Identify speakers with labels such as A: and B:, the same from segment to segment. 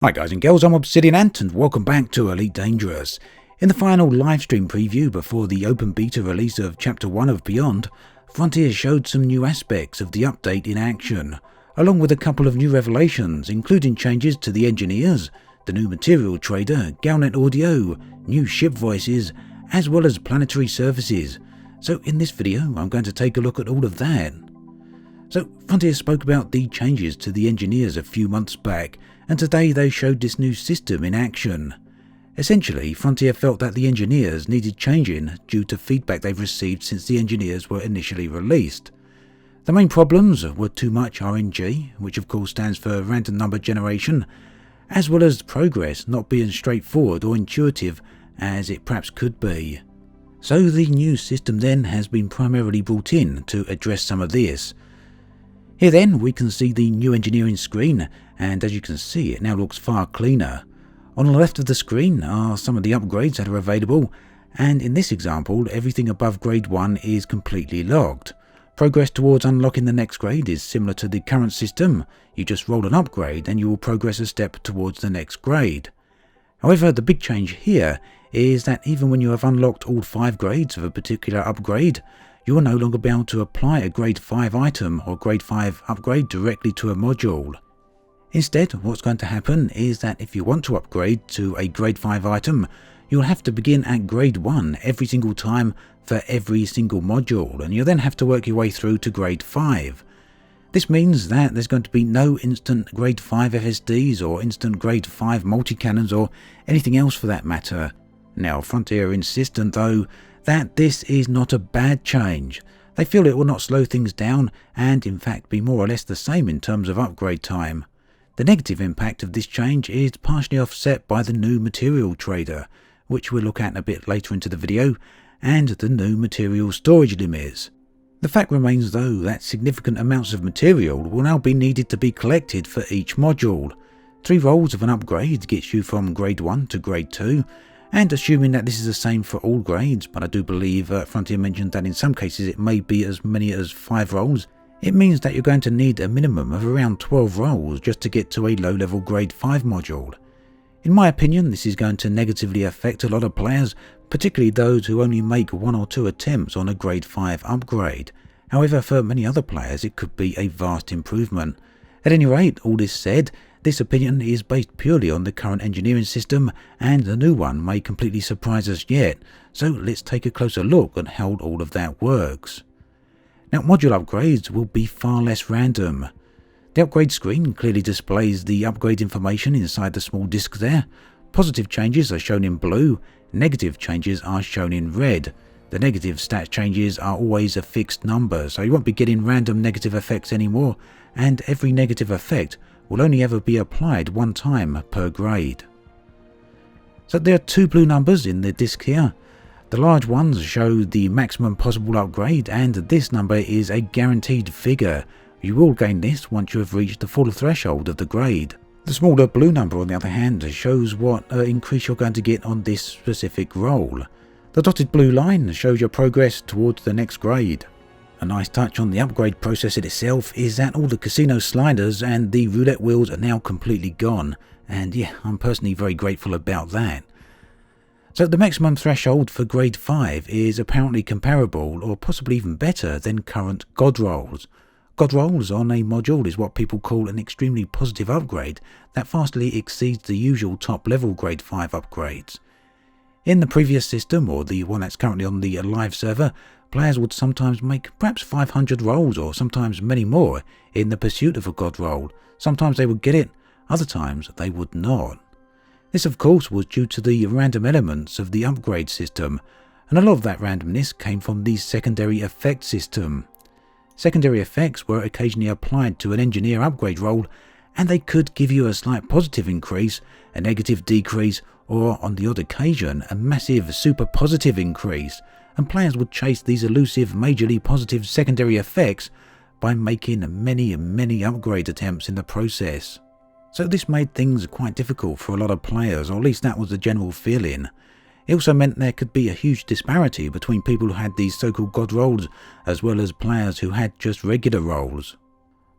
A: Hi guys and girls, I'm Obsidian Ant and welcome back to Elite Dangerous. In the final livestream preview before the open beta release of Chapter 1 of Beyond, Frontier showed some new aspects of the update in action, along with a couple of new revelations including changes to the engineers, the new material trader, GalNet audio, new ship voices, as well as planetary services. So in this video I'm going to take a look at all of that. So Frontier spoke about the changes to the engineers a few months back, and today they showed this new system in action. Essentially, Frontier felt that the engineers needed changing due to feedback they've received since the engineers were initially released. The main problems were too much RNG, which of course stands for random number generation, as well as progress not being straightforward or intuitive as it perhaps could be. So the new system then has been primarily brought in to address some of this. Here then we can see the new engineering screen, and as you can see it now looks far cleaner. On the left of the screen are some of the upgrades that are available, and in this example everything above grade 1 is completely locked. Progress towards unlocking the next grade is similar to the current system. You just roll an upgrade and you will progress a step towards the next grade. However, the big change here is that even when you have unlocked all 5 grades of a particular upgrade, you will no longer be able to apply a grade 5 item or grade 5 upgrade directly to a module. Instead, what's going to happen is that if you want to upgrade to a grade 5 item, you'll have to begin at grade 1 every single time for every single module, and you'll then have to work your way through to grade 5. This means that there's going to be no instant grade 5 FSDs or instant grade 5 multi-cannons or anything else for that matter. Now, Frontier are insistent though that this is not a bad change. They feel it will not slow things down and in fact be more or less the same in terms of upgrade time. The negative impact of this change is partially offset by the new material trader, which we'll look at a bit later into the video, and the new material storage limits. The fact remains though that significant amounts of material will now be needed to be collected for each module. 3 rolls of an upgrade gets you from grade 1 to grade 2, and assuming that this is the same for all grades, but I do believe Frontier mentioned that in some cases it may be as many as 5 rolls, it means that you're going to need a minimum of around 12 rolls just to get to a low-level grade 5 module. In my opinion, this is going to negatively affect a lot of players, particularly those who only make 1 or 2 attempts on a grade 5 upgrade. However, for many other players it could be a vast improvement. At any rate, all this said, this opinion is based purely on the current engineering system, and the new one may completely surprise us yet, so let's take a closer look at how all of that works. Now, module upgrades will be far less random. The upgrade screen clearly displays the upgrade information inside the small disk there. Positive changes are shown in blue, negative changes are shown in red. The negative stat changes are always a fixed number, so you won't be getting random negative effects anymore, and every negative effect will only ever be applied 1 time per grade. So there are 2 blue numbers in the disk here. The large ones show the maximum possible upgrade, and this number is a guaranteed figure. You will gain this once you have reached the full threshold of the grade. The smaller blue number on the other hand shows what increase you're going to get on this specific roll. The dotted blue line shows your progress towards the next grade. A nice touch on the upgrade process itself is that all the casino sliders and the roulette wheels are now completely gone, and yeah, I'm personally very grateful about that. So the maximum threshold for grade 5 is apparently comparable or possibly even better than current god rolls. God rolls on a module is what people call an extremely positive upgrade that vastly exceeds the usual top level grade 5 upgrades. In the previous system, or the one that's currently on the live server, players would sometimes make perhaps 500 rolls or sometimes many more in the pursuit of a god roll. Sometimes they would get it, other times they would not. This of course was due to the random elements of the upgrade system, and a lot of that randomness came from the secondary effect system. Secondary effects were occasionally applied to an engineer upgrade roll, and they could give you a slight positive increase, a negative decrease, or on the odd occasion a massive super positive increase, and players would chase these elusive majorly positive secondary effects by making many upgrade attempts in the process. So this made things quite difficult for a lot of players, or at least that was the general feeling. It also meant there could be a huge disparity between people who had these so-called god rolls as well as players who had just regular rolls.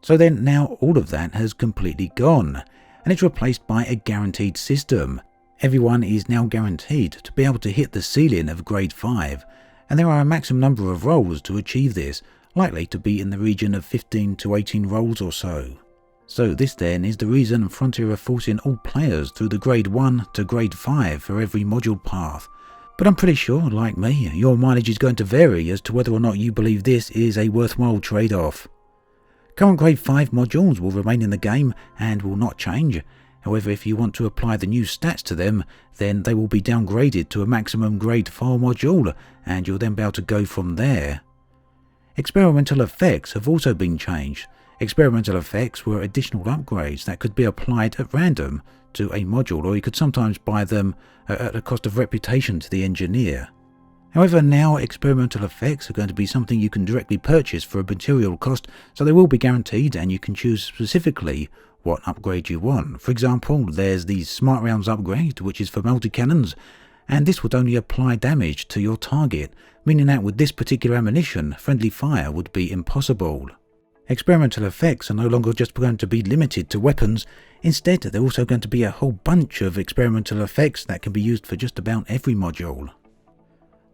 A: So then now all of that has completely gone, and it's replaced by a guaranteed system. Everyone is now guaranteed to be able to hit the ceiling of grade 5, and there are a maximum number of roles to achieve this, likely to be in the region of 15 to 18 roles or so. So this then is the reason Frontier are forcing all players through the grade 1 to grade 5 for every module path. But I'm pretty sure, like me, your mileage is going to vary as to whether or not you believe this is a worthwhile trade-off. Current grade 5 modules will remain in the game and will not change. However, if you want to apply the new stats to them, then they will be downgraded to a maximum grade 4 module, and you'll then be able to go from there. Experimental effects have also been changed. Experimental effects were additional upgrades that could be applied at random to a module, or you could sometimes buy them at a cost of reputation to the engineer. However, now experimental effects are going to be something you can directly purchase for a material cost, so they will be guaranteed and you can choose specifically what upgrade you want. For example, there's the Smart Rounds upgrade, which is for multi-cannons, and this would only apply damage to your target, meaning that with this particular ammunition, friendly fire would be impossible. Experimental effects are no longer just going to be limited to weapons. Instead, they're also going to be a whole bunch of experimental effects that can be used for just about every module.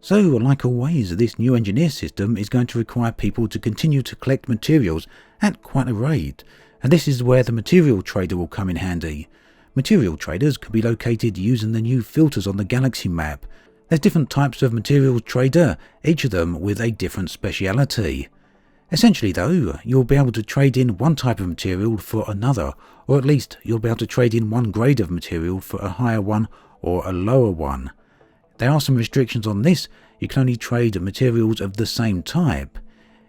A: So, like always, this new engineer system is going to require people to continue to collect materials at quite a rate, and this is where the material trader will come in handy. Material traders can be located using the new filters on the galaxy map. There's different types of material trader, each of them with a different speciality. Essentially though, you'll be able to trade in one type of material for another, or at least you'll be able to trade in one grade of material for a higher one or a lower one. There are some restrictions on this. You can only trade materials of the same type.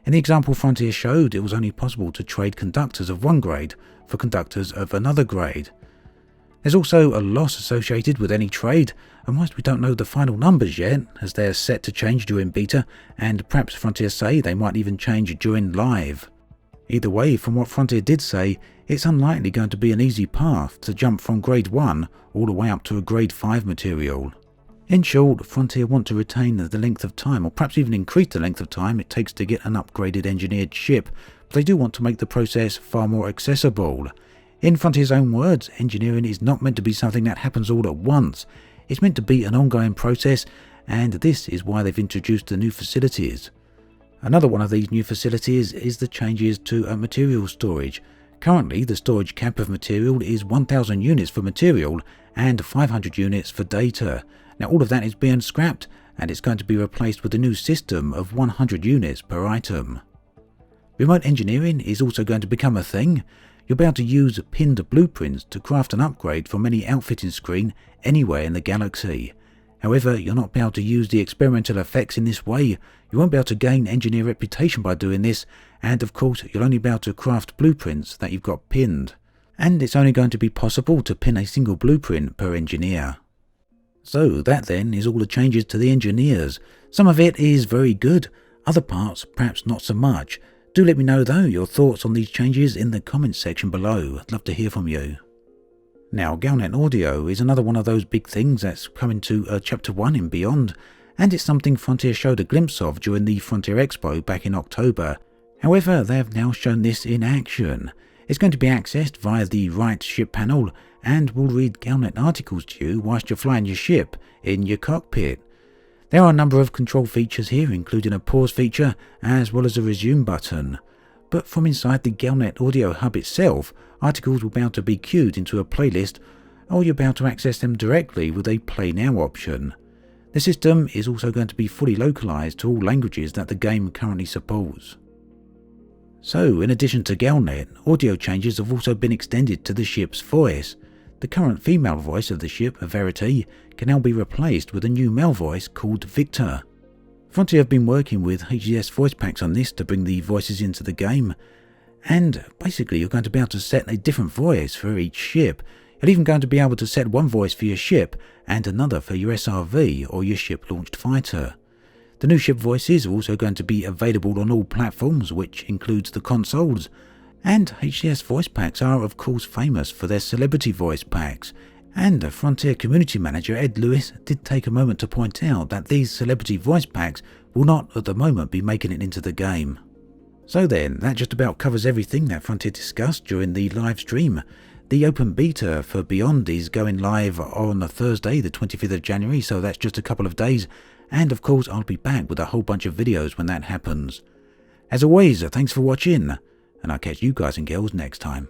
A: In the example Frontier showed, it was only possible to trade conductors of one grade for conductors of another grade. There's also a loss associated with any trade, and whilst we don't know the final numbers yet, as they are set to change during beta, and perhaps Frontier say they might even change during live. Either way, from what Frontier did say, it's unlikely going to be an easy path to jump from grade 1 all the way up to a grade 5 material. In short, Frontier want to retain the length of time, or perhaps even increase the length of time it takes to get an upgraded engineered ship, but they do want to make the process far more accessible. In Frontier's own words, engineering is not meant to be something that happens all at once. It's meant to be an ongoing process, and this is why they've introduced the new facilities. Another one of these new facilities is the changes to material storage. Currently, the storage cap of material is 1,000 units for material and 500 units for data. Now all of that is being scrapped, and it's going to be replaced with a new system of 100 units per item. Remote engineering is also going to become a thing. You'll be able to use pinned blueprints to craft an upgrade from any outfitting screen anywhere in the galaxy. However, you'll not be able to use the experimental effects in this way. You won't be able to gain engineer reputation by doing this, and of course you'll only be able to craft blueprints that you've got pinned. And it's only going to be possible to pin a single blueprint per engineer. So that then is all the changes to the engineers. Some of it is very good, other parts perhaps not so much. Do let me know though your thoughts on these changes in the comments section below. I'd love to hear from you. Now, GalNet audio is another one of those big things that's coming to Chapter 1 and beyond, and it's something Frontier showed a glimpse of during the Frontier Expo back in October. However, they have now shown this in action. It's going to be accessed via the right ship panel, and will read GalNet articles to you whilst you're flying your ship in your cockpit. There are a number of control features here, including a pause feature as well as a resume button. But from inside the GalNet audio hub itself, articles will be able to be queued into a playlist, or you'll be able to access them directly with a Play Now option. The system is also going to be fully localized to all languages that the game currently supports. So, in addition to GalNet, audio changes have also been extended to the ship's voice. The current female voice of the ship, Verity, can now be replaced with a new male voice called Victor. Frontier have been working with HDS voice packs on this to bring the voices into the game, and basically you're going to be able to set a different voice for each ship. You're even going to be able to set one voice for your ship and another for your SRV or your ship-launched fighter. The new ship voices are also going to be available on all platforms, which includes the consoles. And HDS voice packs are of course famous for their celebrity voice packs, and Frontier community manager Ed Lewis did take a moment to point out that these celebrity voice packs will not at the moment be making it into the game. So then, that just about covers everything that Frontier discussed during the live stream. The open beta for Beyond is going live on Thursday, the 25th of January, so that's just a couple of days. And of course, I'll be back with a whole bunch of videos when that happens. As always, thanks for watching, and I'll catch you guys and girls next time.